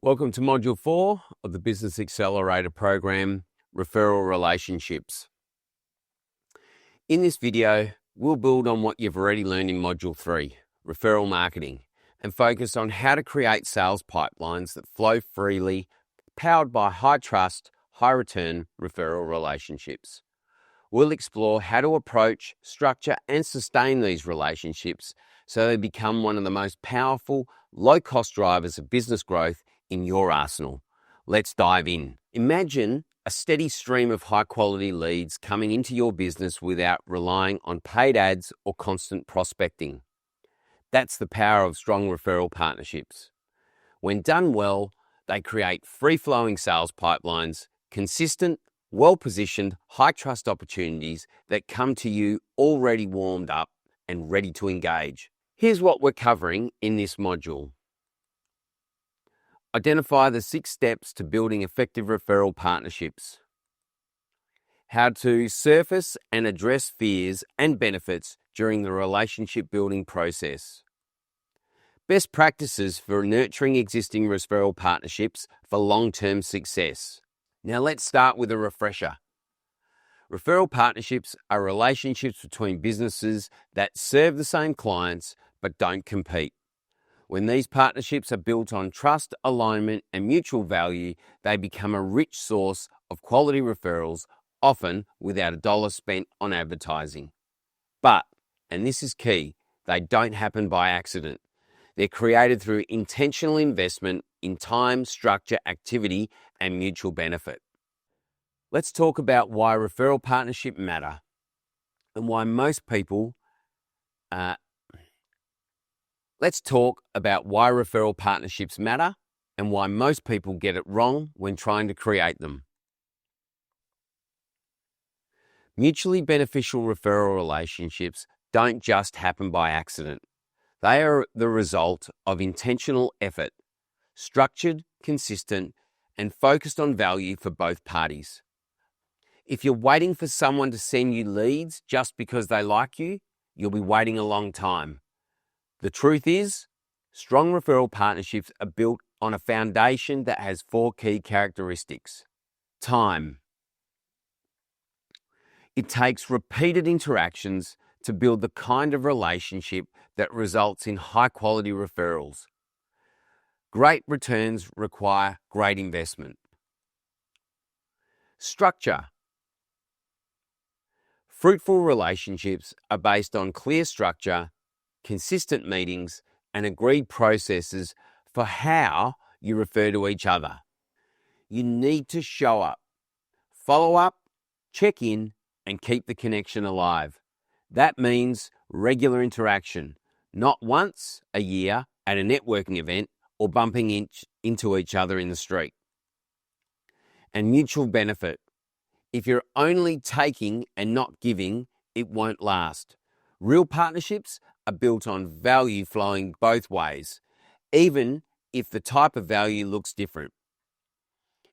Welcome to Module 4 of the Business Accelerator program, Referral Relationships. In this video, we'll build on what you've already learned in Module 3, Referral Marketing, and focus on how to create sales pipelines that flow freely, powered by high-trust, high-return referral relationships. We'll explore how to approach, structure, and sustain these relationships so they become one of the most powerful, low-cost drivers of business growth in your arsenal. Let's dive in. Imagine a steady stream of high-quality leads coming into your business without relying on paid ads or constant prospecting. That's the power of strong referral partnerships. When done well, they create free-flowing sales pipelines, consistent, well-positioned, high-trust opportunities that come to you already warmed up and ready to engage. Here's what we're covering in this module. Identify the 6 steps to building effective referral partnerships. How to surface and address fears and benefits during the relationship building process. Best practices for nurturing existing referral partnerships for long-term success. Now let's start with a refresher. Referral partnerships are relationships between businesses that serve the same clients but don't compete. When these partnerships are built on trust, alignment, and mutual value, they become a rich source of quality referrals, often without a dollar spent on advertising. But, and this is key, they don't happen by accident. They're created through intentional investment in time, structure, activity, and mutual benefit. Let's talk about why referral partnerships matter and why most people Let's talk about why referral partnerships matter and why most people get it wrong when trying to create them. Mutually beneficial referral relationships don't just happen by accident. They are the result of intentional effort, structured, consistent, and focused on value for both parties. If you're waiting for someone to send you leads just because they like you, you'll be waiting a long time. The truth is, strong referral partnerships are built on a foundation that has 4 key characteristics. Time. It takes repeated interactions to build the kind of relationship that results in high-quality referrals. Great returns require great investment. Structure. Fruitful relationships are based on clear structure, consistent meetings, and agreed processes for how you refer to each other. You need to show up, follow up, check in, and keep the connection alive. That means regular interaction, not once a year at a networking event or bumping into each other in the street. And mutual benefit. If you're only taking and not giving, it won't last. Real partnerships are built on value flowing both ways, even if the type of value looks different.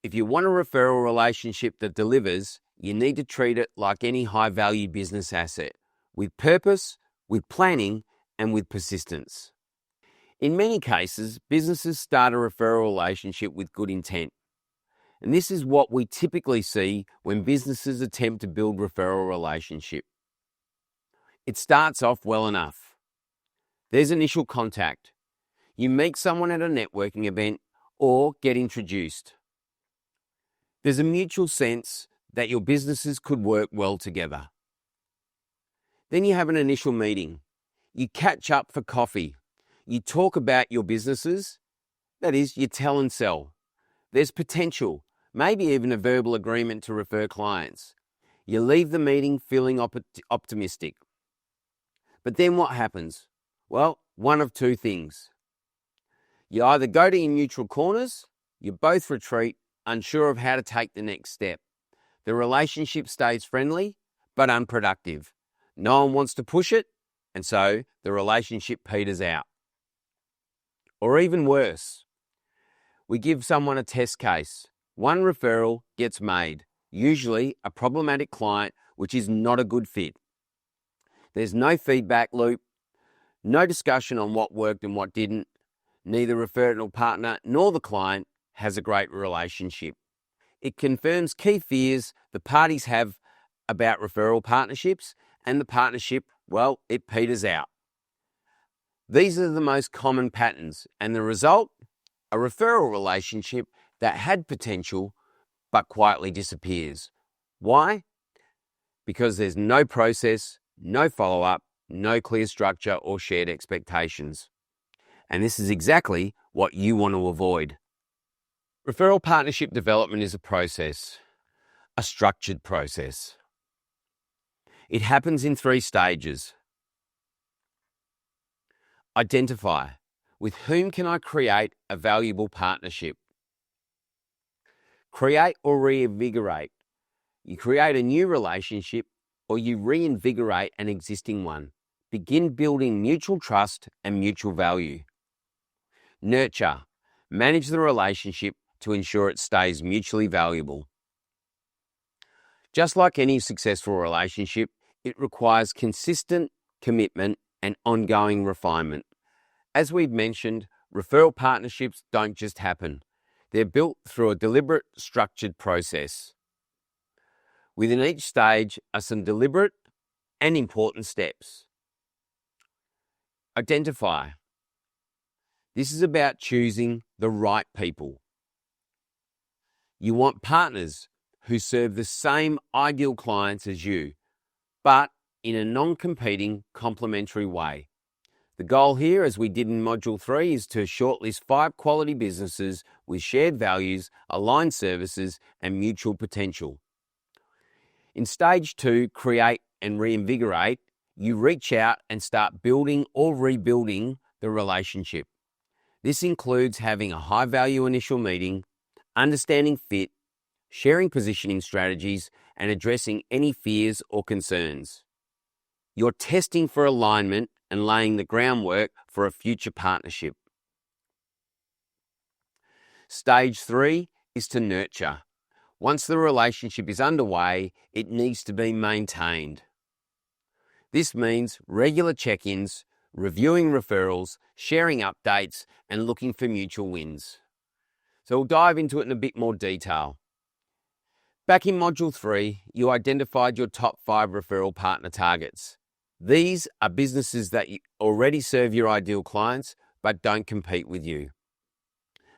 If you want a referral relationship that delivers, you need to treat it like any high-value business asset, with purpose, with planning, and with persistence. In many cases, businesses start a referral relationship with good intent. And this is what we typically see when businesses attempt to build referral relationship. It starts off well enough. There's initial contact. You meet someone at a networking event or get introduced. There's a mutual sense that your businesses could work well together. Then you have an initial meeting. You catch up for coffee. You talk about your businesses. That is, you tell and sell. There's potential, maybe even a verbal agreement to refer clients. You leave the meeting feeling optimistic. But then what happens? Well, one of 2 things. You either go to your neutral corners, you both retreat, unsure of how to take the next step. The relationship stays friendly, but unproductive. No one wants to push it, and so the relationship peters out. Or even worse, we give someone a test case. One referral gets made, usually a problematic client, which is not a good fit. There's no feedback loop, no discussion on what worked and what didn't. Neither referral partner nor the client has a great relationship. It confirms key fears the parties have about referral partnerships, and the partnership, well, it peters out. These are the most common patterns, and the result? A referral relationship that had potential but quietly disappears. Why? Because there's no process, no follow-up, no clear structure or shared expectations. And this is exactly what you want to avoid. Referral partnership development is a process, a structured process. It happens in 3 stages. Identify, with whom can I create a valuable partnership? Create or reinvigorate. You create a new relationship or you reinvigorate an existing one. Begin building mutual trust and mutual value. Nurture. Manage the relationship to ensure it stays mutually valuable. Just like any successful relationship, it requires consistent commitment and ongoing refinement. As we've mentioned, referral partnerships don't just happen. They're built through a deliberate, structured process. Within each stage are some deliberate and important steps. Identify. This is about choosing the right people. You want partners who serve the same ideal clients as you, but in a non-competing, complementary way. The goal here, as we did in Module 3, is to shortlist 5 quality businesses with shared values, aligned services, and mutual potential. In Stage 2, create and reinvigorate, you reach out and start building or rebuilding the relationship. This includes having a high-value initial meeting, understanding fit, sharing positioning strategies, and addressing any fears or concerns. You're testing for alignment and laying the groundwork for a future partnership. Stage 3 is to nurture. Once the relationship is underway, it needs to be maintained. This means regular check-ins, reviewing referrals, sharing updates, and looking for mutual wins. So we'll dive into it in a bit more detail. Back in Module 3, you identified your top 5 referral partner targets. These are businesses that already serve your ideal clients but don't compete with you.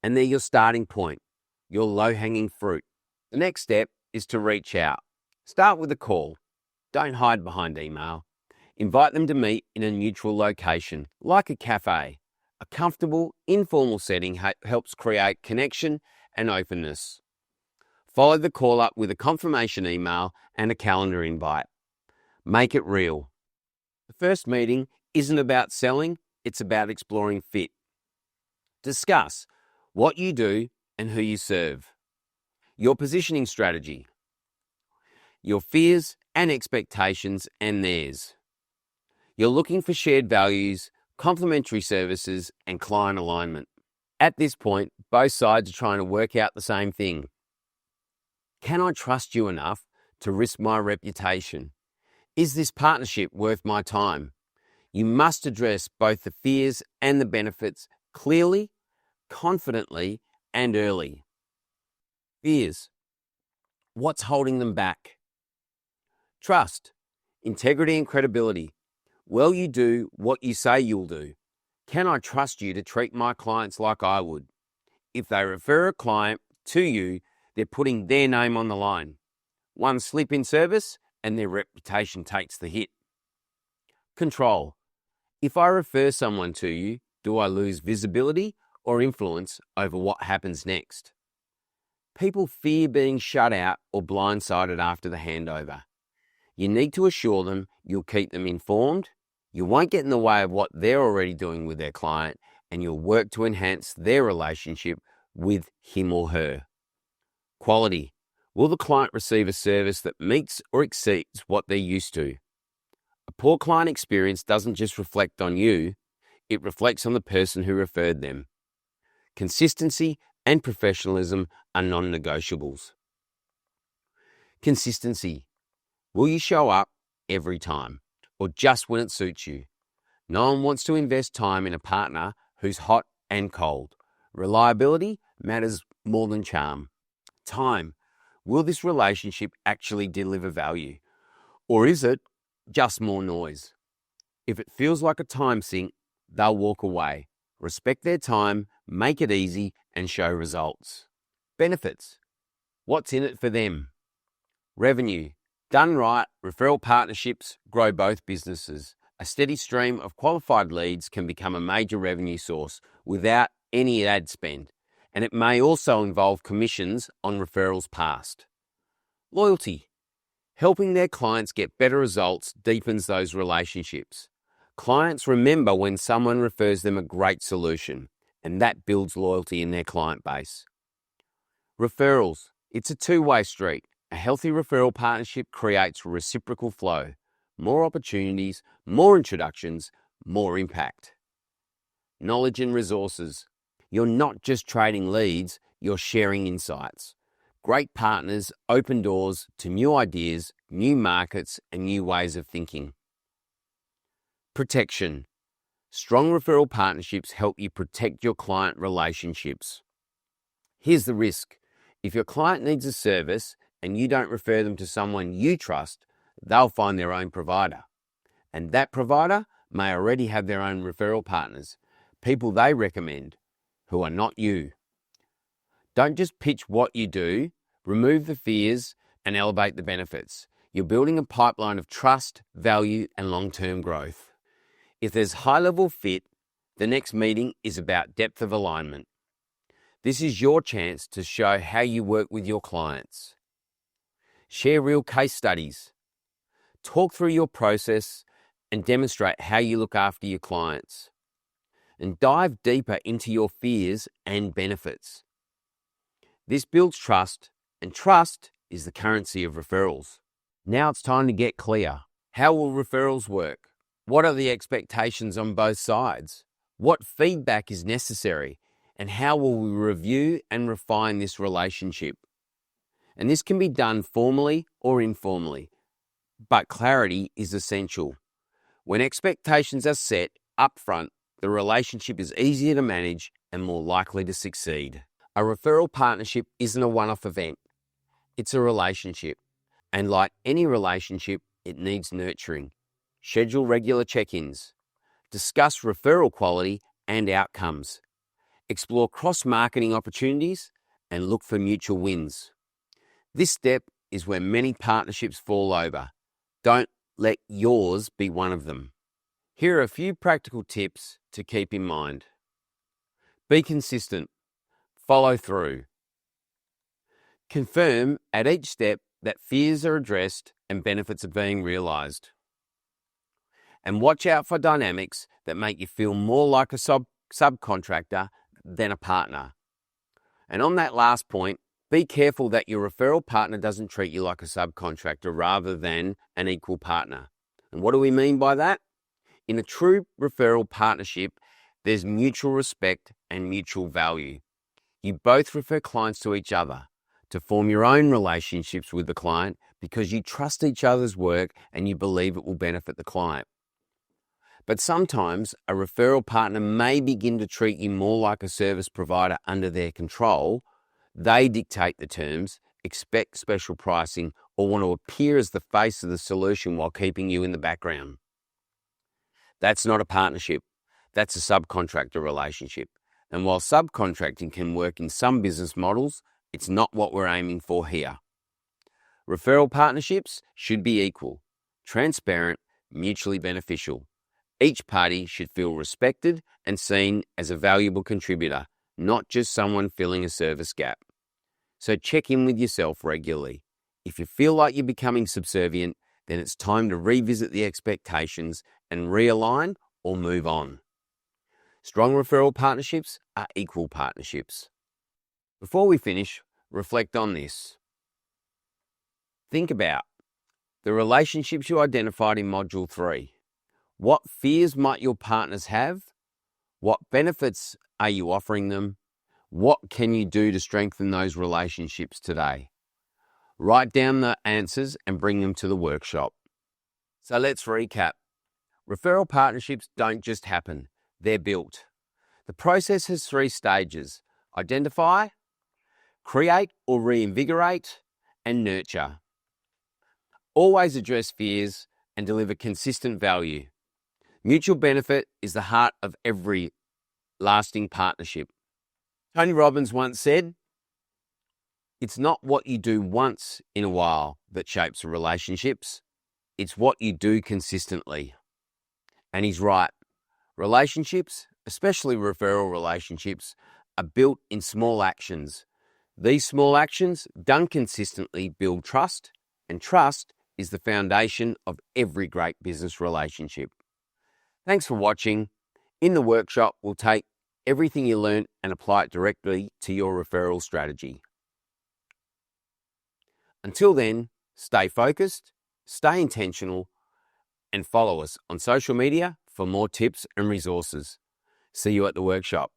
And they're your starting point, your low-hanging fruit. The next step is to reach out. Start with a call. Don't hide behind email. Invite them to meet in a neutral location, like a cafe. A comfortable, informal setting helps create connection and openness. Follow the call up with a confirmation email and a calendar invite. Make it real. The first meeting isn't about selling, it's about exploring fit. Discuss what you do and who you serve. Your positioning strategy. Your fears and expectations and theirs. You're looking for shared values, complementary services, and client alignment. At this point, both sides are trying to work out the same thing. Can I trust you enough to risk my reputation? Is this partnership worth my time? You must address both the fears and the benefits clearly, confidently, and early. Fears. What's holding them back? Trust, integrity, and credibility. Will you do what you say you'll do? Can I trust you to treat my clients like I would? If they refer a client to you, they're putting their name on the line. One slip in service and their reputation takes the hit. Control. If I refer someone to you, do I lose visibility or influence over what happens next? People fear being shut out or blindsided after the handover. You need to assure them you'll keep them informed, you won't get in the way of what they're already doing with their client, and you'll work to enhance their relationship with him or her. Quality. Will the client receive a service that meets or exceeds what they're used to? A poor client experience doesn't just reflect on you, it reflects on the person who referred them. Consistency and professionalism are non-negotiables. Consistency. Will you show up every time or just when it suits you? No one wants to invest time in a partner who's hot and cold. Reliability matters more than charm. Time. Will this relationship actually deliver value? Or is it just more noise? If it feels like a time sink, they'll walk away. Respect their time, make it easy, and show results. Benefits. What's in it for them? Revenue. Done right, referral partnerships grow both businesses. A steady stream of qualified leads can become a major revenue source without any ad spend, and it may also involve commissions on referrals passed. Loyalty. Helping their clients get better results deepens those relationships. Clients remember when someone refers them a great solution, and that builds loyalty in their client base. Referrals. It's a two-way street. A healthy referral partnership creates reciprocal flow, more opportunities, more introductions, more impact. Knowledge and resources. You're not just trading leads, you're sharing insights. Great partners open doors to new ideas, new markets, and new ways of thinking. Protection. Strong referral partnerships help you protect your client relationships. Here's the risk. If your client needs a service and you don't refer them to someone you trust, they'll find their own provider. And that provider may already have their own referral partners, people they recommend, who are not you. Don't just pitch what you do, remove the fears and elevate the benefits. You're building a pipeline of trust, value, and long-term growth. If there's high-level fit, the next meeting is about depth of alignment. This is your chance to show how you work with your clients. Share real case studies. Talk through your process and demonstrate how you look after your clients. And dive deeper into your fears and benefits. This builds trust, and trust is the currency of referrals. Now it's time to get clear. How will referrals work? What are the expectations on both sides? What feedback is necessary? And how will we review and refine this relationship? And this can be done formally or informally, but clarity is essential. When expectations are set up front, the relationship is easier to manage and more likely to succeed. A referral partnership isn't a one-off event. It's a relationship. And like any relationship, it needs nurturing. Schedule regular check-ins. Discuss referral quality and outcomes. Explore cross-marketing opportunities and look for mutual wins. This step is where many partnerships fall over. Don't let yours be one of them. Here are a few practical tips to keep in mind. Be consistent. Follow through. Confirm at each step that fears are addressed and benefits are being realized. And watch out for dynamics that make you feel more like a subcontractor than a partner. And on that last point, be careful that your referral partner doesn't treat you like a subcontractor rather than an equal partner. And what do we mean by that? In a true referral partnership, there's mutual respect and mutual value. You both refer clients to each other to form your own relationships with the client because you trust each other's work and you believe it will benefit the client. But sometimes a referral partner may begin to treat you more like a service provider under their control. They dictate the terms, expect special pricing, or want to appear as the face of the solution while keeping you in the background. That's not a partnership. That's a subcontractor relationship. And while subcontracting can work in some business models, it's not what we're aiming for here. Referral partnerships should be equal, transparent, mutually beneficial. Each party should feel respected and seen as a valuable contributor, not just someone filling a service gap. So check in with yourself regularly. If you feel like you're becoming subservient, then it's time to revisit the expectations and realign or move on. Strong referral partnerships are equal partnerships. Before we finish, reflect on this. Think about the relationships you identified in Module 3. What fears might your partners have? What benefits are you offering them? What can you do to strengthen those relationships today? Write down the answers and bring them to the workshop. So let's recap. Referral partnerships don't just happen, they're built. The process has 3 stages. Identify, create or reinvigorate, and nurture. Always address fears and deliver consistent value. Mutual benefit is the heart of every lasting partnership. Tony Robbins once said, "It's not what you do once in a while that shapes relationships. It's what you do consistently." And he's right. Relationships, especially referral relationships, are built in small actions. These small actions, done consistently, build trust, and trust is the foundation of every great business relationship. Thanks for watching. In the workshop, we'll take everything you learned and apply it directly to your referral strategy. Until then, stay focused, stay intentional, and follow us on social media for more tips and resources. See you at the workshop.